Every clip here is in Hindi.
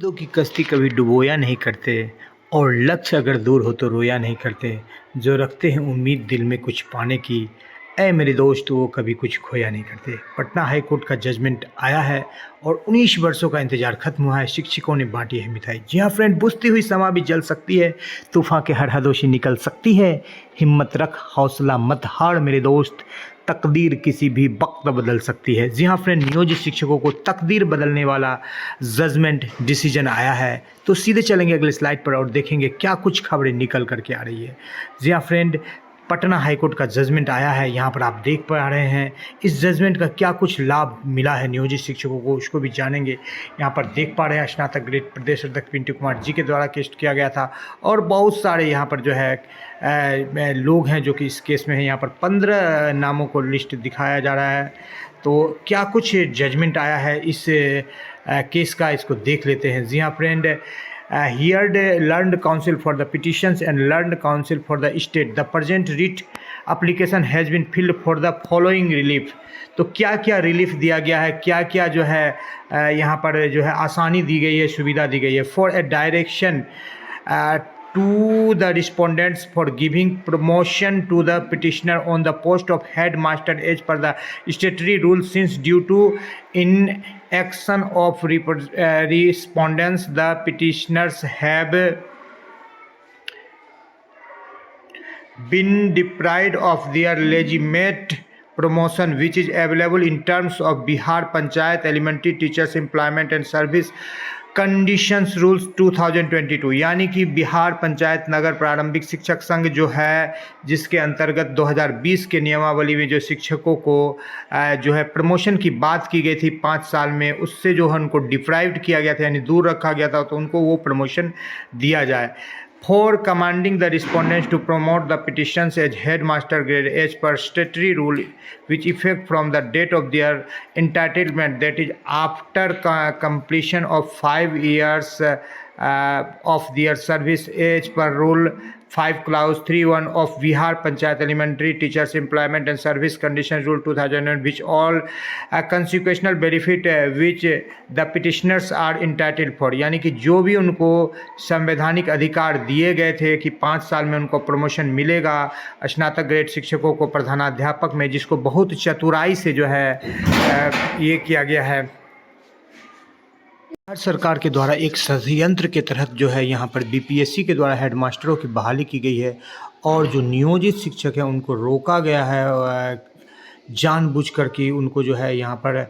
दो की कश्ती कभी डुबोया नहीं करते और लक्ष्य अगर दूर हो तो रोया नहीं करते। जो रखते हैं उम्मीद दिल में कुछ पाने की, ऐ मेरे दोस्त वो कभी कुछ खोया नहीं करते। पटना हाई कोर्ट का जजमेंट आया है और 19 वर्षों का इंतजार खत्म हुआ है। शिक्षकों ने बांटी है मिठाई। जी हाँ फ्रेंड, बुझती हुई समा भी जल सकती है, तूफान के हर हदोशी निकल सकती है। हिम्मत रख, हौसला मत हार मेरे दोस्त, तकदीर किसी भी वक्त बदल सकती है। जी हाँ फ्रेंड, नियोजित शिक्षकों को तकदीर बदलने वाला जजमेंट डिसीजन आया है। तो सीधे चलेंगे अगले स्लाइड पर और देखेंगे क्या कुछ खबरें निकल करके आ रही है। जी हाँ फ्रेंड, पटना हाईकोर्ट का जजमेंट आया है, यहाँ पर आप देख पा रहे हैं। इस जजमेंट का क्या कुछ लाभ मिला है नियोजित शिक्षकों को, उसको भी जानेंगे। यहाँ पर देख पा रहे हैं स्नातक ग्रेड प्रदेश अध्यक्ष पिंटू कुमार जी के द्वारा केस किया गया था और बहुत सारे यहाँ पर जो है लोग हैं जो कि इस केस में हैं। यहाँ पर 15 नामों को लिस्ट दिखाया जा रहा है। तो क्या कुछ जजमेंट आया है इस केस का, इसको देख लेते हैं। जी हाँ friend, heard learned counsel for the petitions and learned counsel for the state, the present writ application has been filled for the following relief। तो क्या क्या रिलीफ दिया गया है, क्या क्या जो है यहाँ पर जो है आसानी दी गई है, सुविधा दी गई है। For a direction to the respondents for giving promotion to the petitioner on the post of headmaster as per the statutory rule, since due to inaction of respondents the petitioners have been deprived of their legitimate promotion which is available in terms of Bihar Panchayat Elementary Teachers Employment and Service conditions rules 2022। यानी कि बिहार पंचायत नगर प्रारंभिक शिक्षक संघ जो है, जिसके अंतर्गत 2020 के नियमावली में जो शिक्षकों को जो है प्रमोशन की बात की गई थी 5 साल में, उससे जो है उनको डिप्राइव्ड किया गया था, यानी दूर रखा गया था, तो उनको वो प्रमोशन दिया जाए। For commanding the respondents to promote the petitions as headmaster grade as per statutory rule which effect from the date of their entitlement, that is after completion of 5 years of their service as per rule 5 clause 3(1) of Bihar Panchayat Elementary Teachers Employment and Service Conditions Rule 2000, which all consequential benefit which the petitioners are entitled for। यानी कि जो भी उनको संवैधानिक अधिकार दिए गए थे कि 5 साल में उनको प्रमोशन मिलेगा स्नातक ग्रेड शिक्षकों को प्रधानाध्यापक में, जिसको बहुत चतुराई से जो है ये किया गया है। भारत सरकार के द्वारा एक षड्यंत्र के तहत जो है यहाँ पर बीपीएससी के द्वारा हेडमास्टरों की बहाली की गई है और जो नियोजित शिक्षक हैं उनको रोका गया है जानबूझकर कि उनको जो है यहाँ पर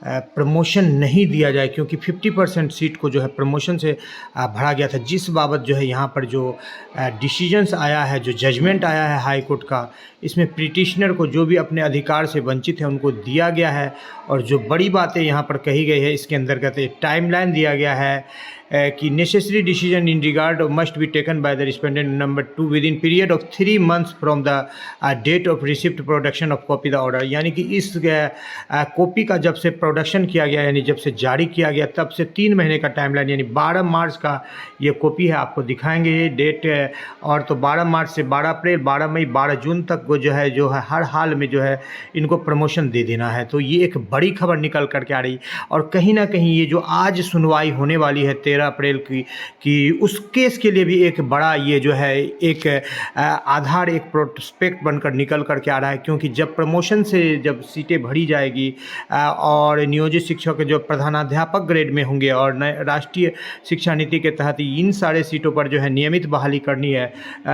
प्रमोशन नहीं दिया जाए, क्योंकि 50% सीट को जो है प्रमोशन से भरा गया था। जिस बाबत जो है यहाँ पर जो डिसीजंस आया है, जो जजमेंट आया है हाई कोर्ट का, इसमें पिटिशनर को जो भी अपने अधिकार से वंचित है उनको दिया गया है। और जो बड़ी बातें यहाँ पर कही गई है इसके अंतर्गत एक टाइमलाइन दिया गया है कि necessary decision in regard must be taken by the respondent number 2 within period of 3 months from the date of receipt production of copy the order. यानी कि इस कॉपी का जब से प्रोडक्शन किया गया, यानी जब से जारी किया गया, तब से 3 महीने का टाइमलाइन, यानी 12 मार्च का ये कॉपी है। आपको दिखाएंगे ये डेट, और तो 12 मार्च से 12 अप्रैल 12 मई 12 जून तक को जो है हर हाल में जो है इनको प्रमोशन दे देना है। तो ये एक बड़ी खबर निकल करके आ रही, और कहीं ना कहीं ये जो आज सुनवाई होने वाली है 13 अप्रैल की उस केस के लिए भी एक बड़ा ये जो है एक आधार, एक प्रोस्पेक्ट बनकर निकल करके आ रहा है। क्योंकि जब प्रमोशन से जब सीटें भरी जाएगी और नियोजित शिक्षक जो प्रधानाध्यापक ग्रेड में होंगे और राष्ट्रीय शिक्षा नीति के तहत इन सारे सीटों पर जो है नियमित बहाली करनी है,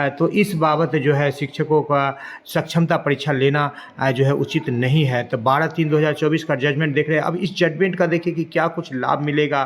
तो इस बाबत जो है शिक्षकों का सक्षमता परीक्षा लेना जो है उचित नहीं है। तो 12/3/2024 का जजमेंट देख रहे हैं। अब इस जजमेंट का देखिए कि क्या कुछ लाभ मिलेगा।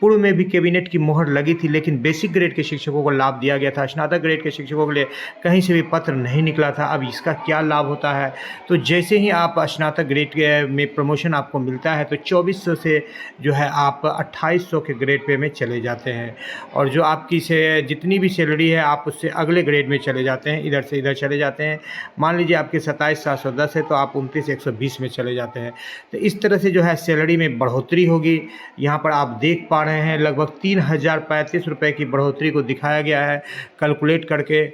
पूर्व में भी कैबिनेट की मोहर लगी थी, लेकिन बेसिक ग्रेड के शिक्षकों को लाभ दिया गया था, स्नातक ग्रेड के शिक्षकों के लिए कहीं से भी पत्र नहीं निकला था। अब इसका क्या लाभ होता है, तो जैसे ही आप स्नातक ग्रेड में प्रमोशन आपको मिलता है तो 2400 से जो है आप 2800 के ग्रेड पे में चले जाते हैं, और जो आपकी से जितनी भी सैलरी है आप उससे अगले ग्रेड में चले जाते हैं, इधर से इधर चले जाते हैं। मान लीजिए आपके 27,710 है तो आप 29,120 में चले जाते हैं। तो इस तरह से जो है सैलरी में बढ़ोतरी होगी। यहाँ पर आप देख पा रहे हैं लगभग ₹3035 की बढ़ोतरी को दिखाया गया है। कैलकुलेट करके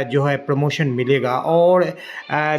जो है प्रमोशन मिलेगा। और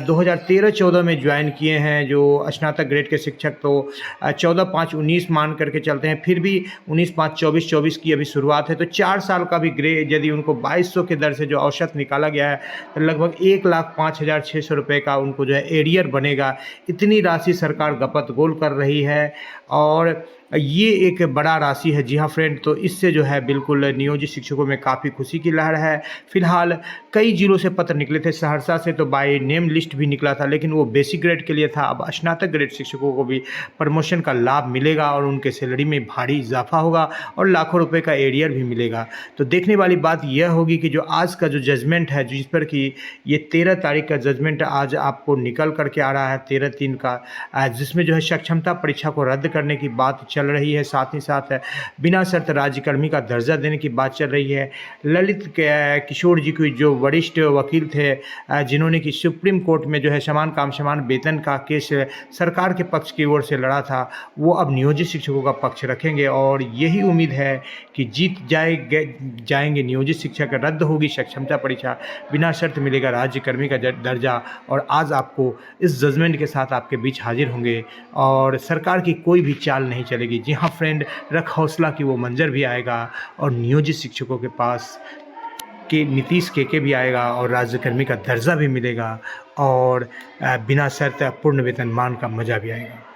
2013-14 में ज्वाइन किए हैं जो स्नातक ग्रेड के शिक्षक, तो 14/5/19 मान करके चलते हैं, फिर भी 19/5/24 की अभी शुरुआत है, तो 4 साल का भी ग्रेड यदि उनको 2200 के दर से जो औसत निकाला गया है, तो लगभग ₹1,05,600 का उनको जो है एरियर बनेगा। इतनी राशि सरकार गपत-गोल कर रही है और ये एक बड़ा राशि है। जी हाँ फ्रेंड, तो इससे जो है बिल्कुल नियोजित शिक्षकों में काफ़ी खुशी की लहर है। फिलहाल कई जिलों से पत्र निकले थे, सहरसा से तो बाय नेम लिस्ट भी निकला था, लेकिन वो बेसिक ग्रेड के लिए था। अब स्नातक ग्रेड शिक्षकों को भी प्रमोशन का लाभ मिलेगा और उनके सैलरी में भारी इजाफा होगा और लाखों रुपए का एरियर भी मिलेगा। तो देखने वाली बात यह होगी कि जो आज का जो जजमेंट है, जिस पर कि ये 13 तारीख का जजमेंट आज आपको निकल करके आ रहा है, 13/3 का, जिसमें जो है सक्षमता परीक्षा को रद्द करने की बात चल रही है। साथ ही साथ बिना शर्त राज्यकर्मी का दर्जा देने की बात चल रही है। ललित किशोर जी को, जो वरिष्ठ वकील थे, जिन्होंने कि सुप्रीम कोर्ट में जो है समान काम समान वेतन का केस सरकार के पक्ष की ओर से लड़ा था, वो अब नियोजित शिक्षकों का पक्ष रखेंगे और यही उम्मीद है कि जीत जाएंगे नियोजित शिक्षक। रद्द होगी सक्षमता परीक्षा, बिना शर्त मिलेगा राज्यकर्मी का दर्जा। और आज आपको इस जजमेंट के साथ आपके बीच हाजिर होंगे और सरकार की कोई भी चाल नहीं चलेगी। जी हाँ फ्रेंड, रख हौसला कि वो मंजर भी आएगा और नियोजित शिक्षकों के पास कि नीतीश के भी आएगा और राज्यकर्मी का दर्जा भी मिलेगा और बिना शर्त पूर्ण वेतनमान का मज़ा भी आएगा।